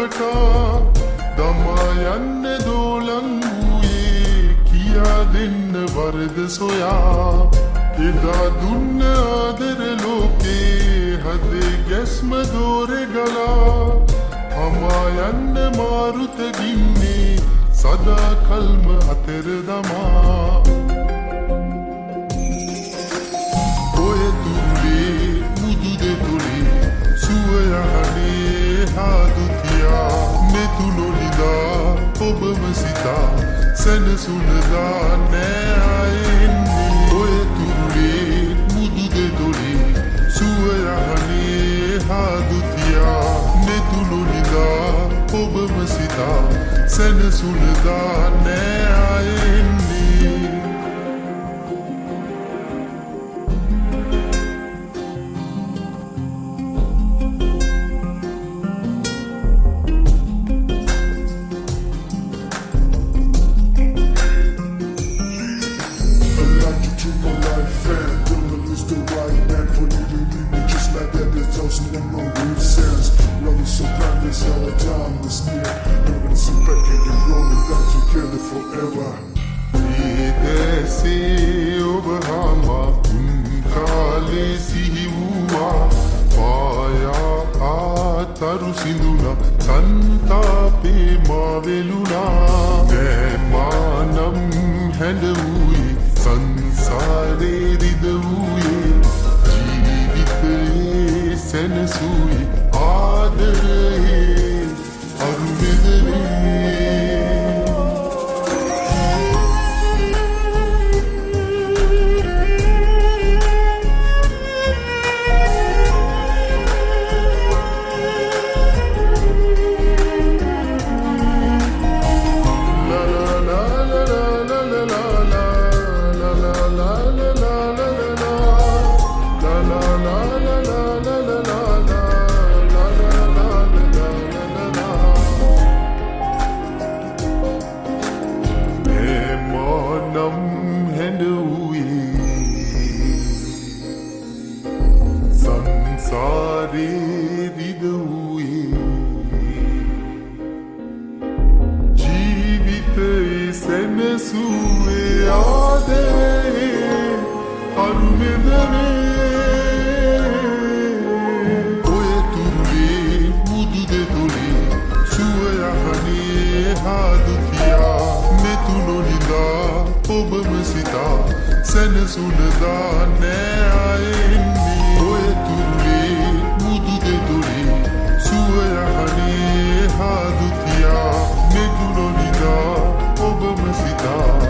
වටා දමා යන්න දෝලන් වූයේ කියා දෙන්න වරද සොයා එදා දුන්න ආදර ලෝකේ හදේ ගැස්ම දෝරෙ ගලා හමා යන්න මාරුත ගින්නේ සදා කල්ම අතර දමා ඔය තුරුලේ මුදු දෙතුලේ සුවයහනේ හාදුතියා මෙතුනොලිදා ඔබම සිතා සැනසුනදා නෑ ඔය තුරුලේ මුදු දෙතුලේ සුවයහනේ හාදුතියා මෙතුනොලිදා ඔබම සිතා සැනසුනදා නෑ Our time is near. We're gonna sit back and get rolling back together forever. Idese obhama kale sihiwa paya ataru sinduna santape maveluna demanam hendui sansare ridui jeevite senasui adare Sansare ridui jeevite senasue adare arumedare oy turule mudu detule suwayahane hadutiya metulolida obama sita senasunada nෑ ඔය තුරුලේ මුදු දෙතුලේ සුවයහනේ හාදුතියා මෙතුනොනිදා ඔබම සිතා